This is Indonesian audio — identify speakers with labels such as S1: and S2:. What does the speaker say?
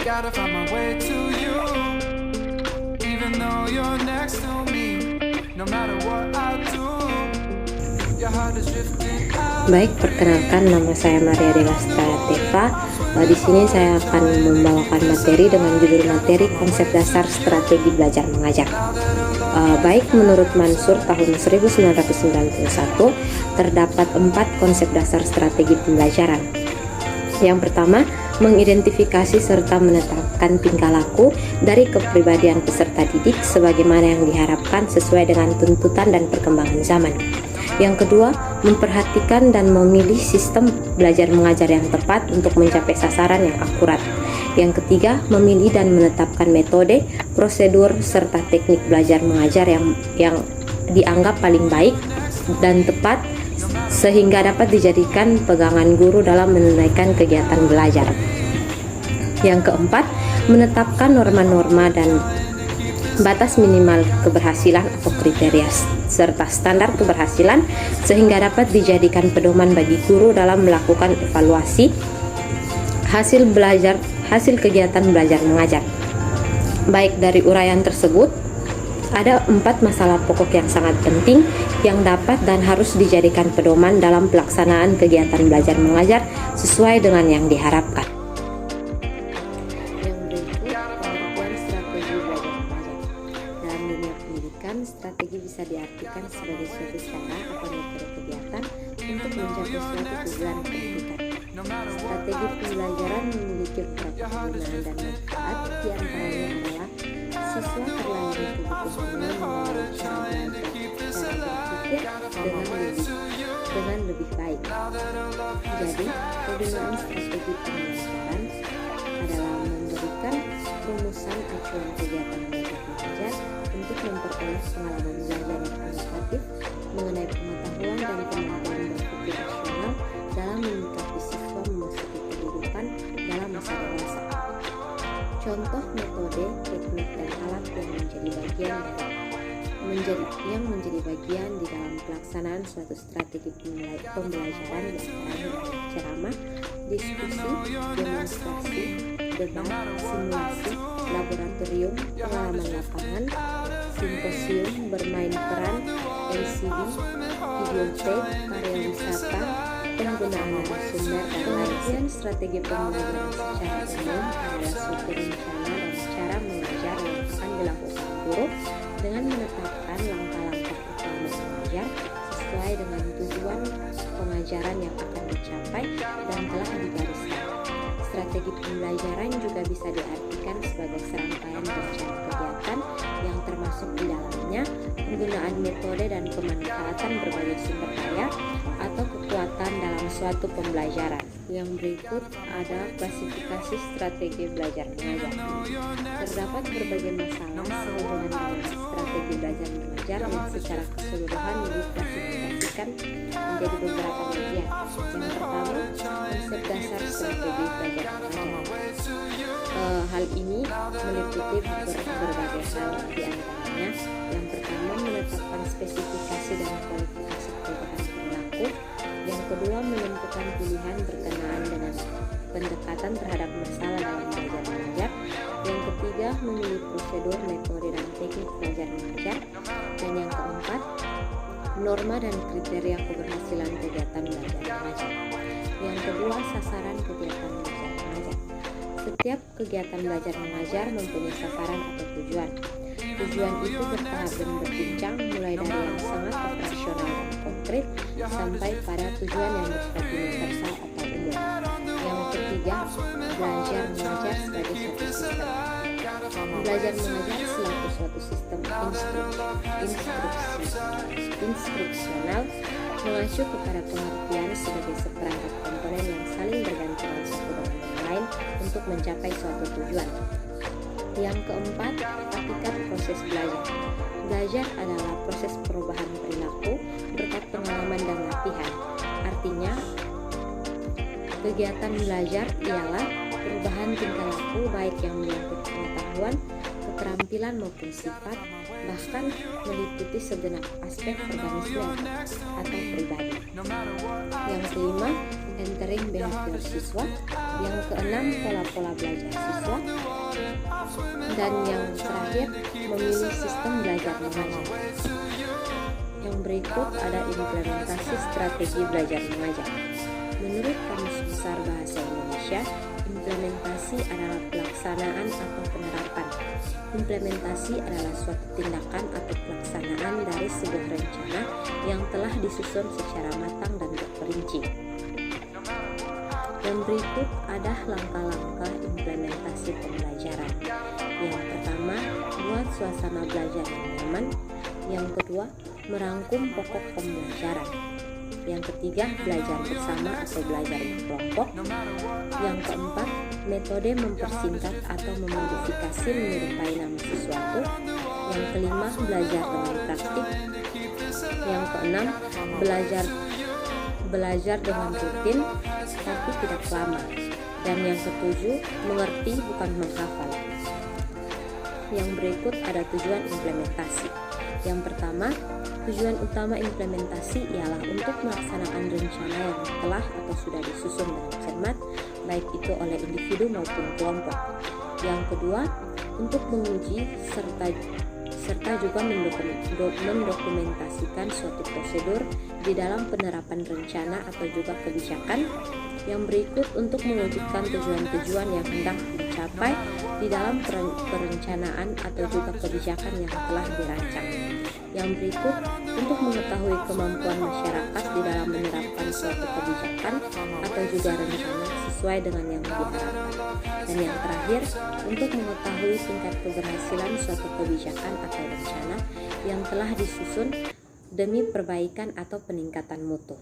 S1: Gotta find my way to you, even though you're next to me. No matter what I do, your heart is drifting out.
S2: Baik, perkenalkan, nama saya Maria Delastra Teva. Di sini saya akan membawakan materi dengan judul materi konsep dasar strategi belajar mengajar. Baik, menurut Mansur tahun 1991 terdapat 4 konsep dasar strategi pembelajaran. Yang pertama, mengidentifikasi serta menetapkan tingkah laku dari kepribadian peserta didik sebagaimana yang diharapkan sesuai dengan tuntutan dan perkembangan zaman. Yang kedua, memperhatikan dan memilih sistem belajar mengajar yang tepat untuk mencapai sasaran yang akurat. Yang ketiga, memilih dan menetapkan metode, prosedur, serta teknik belajar mengajar yang dianggap paling baik dan tepat sehingga dapat dijadikan pegangan guru dalam menunaikan kegiatan belajar. Yang keempat, menetapkan norma-norma dan batas minimal keberhasilan atau kriteria serta standar keberhasilan sehingga dapat dijadikan pedoman bagi guru dalam melakukan evaluasi hasil kegiatan belajar mengajar. Baik, dari uraian tersebut ada 4 masalah pokok yang sangat penting yang dapat dan harus dijadikan pedoman dalam pelaksanaan kegiatan belajar mengajar sesuai dengan yang diharapkan. Yang berikut, pengertian strategi belajar mengajar. Dalam dunia pendidikan, strategi bisa diartikan sebagai suatu cara atau metode kegiatan untuk mencapai suatu tujuan pendidikan. Strategi pembelajaran memiliki beberapa penggunaan dan manfaat, di antaranya adalah siswa terlayani kebutuhannya melalui cara berpikir dengan lebih baik. Jadi, penggunaan strategi pembelajaran adalah memberikan rumusan acuan kegiatan belajar mengajar untuk memperoleh pengalaman belajar yang kualitatif mengenai pengetahuan dan kemampuan berpikir rasional dalam menyikapi siswa memasuki kehidupan dalam masa dewasa. Contoh metode, teknik, dan alat yang menjadi bagian di dalam pelaksanaan suatu strategi pembelajaran diantaranya adalah ceramah, diskusi, demonstrasi, debat, simulasi, laboratorium, pengalaman lapangan, simposium, bermain peran, LCD, videotape, karya wisata, penggunaan narasumber, dan lain. Strategi pembelajaran secara umum adalah suatu rencana dan cara mengajar yang akan dilakukan guru dengan menetapkan langkah-langkah utama mengajar sesuai dengan tujuan pengajaran yang akan dicapai dan telah digariskan. Strategi pembelajaran juga bisa diartikan sebagai serangkaian rencana kegiatan yang termasuk di dalamnya penggunaan metode dan pemanfaatan berbagai sumber daya atau kekuatan dalam suatu pembelajaran. Yang berikut ada klasifikasi strategi belajar mengajar. Terdapat berbagai masalah sehubungan dengan strategi belajar mengajar yang secara keseluruhan diklasifikasikan menjadi beberapa bagian. Yang pertama, konsep dasar strategi belajar mengajar. Hal ini meliputi berbagai hal, di antaranya yang pertama menetapkan spesifikasi dan kualifikasi perubahan perilaku. Yang kedua, menentukan pilihan berkenaan dengan pendekatan terhadap masalah dalam belajar mengajar. Yang ketiga, memilih prosedur, metode, dan teknik belajar mengajar. Dan yang keempat, norma dan kriteria keberhasilan kegiatan belajar mengajar. Yang kedua, sasaran kegiatan belajar mengajar. Setiap kegiatan belajar mengajar mempunyai sasaran atau tujuan. Tujuan itu bertahap dan berjenjang, mulai dari yang sangat operasional dan konkret sampai pada tujuan yang bersifat universal atau umum. Yang ketiga, belajar mengajar sebagai suatu sistem. Belajar mengajar selaku suatu sistem instruksional mengacu kepada pengertian sebagai seperangkat komponen yang saling bergantungan satu dengan yang lain untuk mencapai suatu tujuan. Yang keempat, hakikat proses belajar. Belajar adalah proses perubahan perilaku berkat pengalaman dan latihan. Artinya, kegiatan belajar ialah perubahan tingkah laku baik yang menyangkut pengetahuan, keterampilan maupun sifat, bahkan meliputi segenap aspek organisme atau pribadi. Yang kelima, entering behavior siswa. Yang keenam, pola-pola belajar siswa. Dan yang terakhir, memilih sistem belajar mengajar. Yang berikut ada implementasi strategi belajar mengajar. Menurut Kamus Besar Bahasa Indonesia, implementasi adalah pelaksanaan atau penerapan. Implementasi adalah suatu tindakan atau pelaksanaan dari sebuah rencana yang telah disusun secara matang dan terperinci. Yang berikut ada langkah-langkah implementasi pembelajaran. Yang pertama, buat suasana belajar yang nyaman. Yang kedua, merangkum pokok pembelajaran. Yang ketiga, belajar bersama atau belajar berkelompok. Yang keempat, metode mempersingkat atau memodifikasi menyerupai nama sesuatu. Yang kelima, belajar dengan praktik. Yang keenam, belajar dengan rutin tapi tidak lama. Dan yang ketujuh, mengerti bukan menghafal. Yang berikut ada tujuan implementasi. Yang pertama, tujuan utama implementasi ialah untuk melaksanakan rencana yang telah atau sudah disusun dengan cermat, baik itu oleh individu maupun kelompok. Yang kedua, untuk menguji serta juga mendokumentasikan suatu prosedur di dalam penerapan rencana atau juga kebijakan. Yang berikut untuk mewujudkan tujuan-tujuan yang hendak dicapai di dalam perencanaan atau juga kebijakan yang telah dirancang. Yang berikut untuk mengetahui kemampuan masyarakat di dalam menerapkan suatu kebijakan atau juga rencana sesuai dengan yang diharapkan. Dan yang terakhir, untuk mengetahui tingkat keberhasilan suatu kebijakan atau rencana yang telah disusun demi perbaikan atau peningkatan mutu.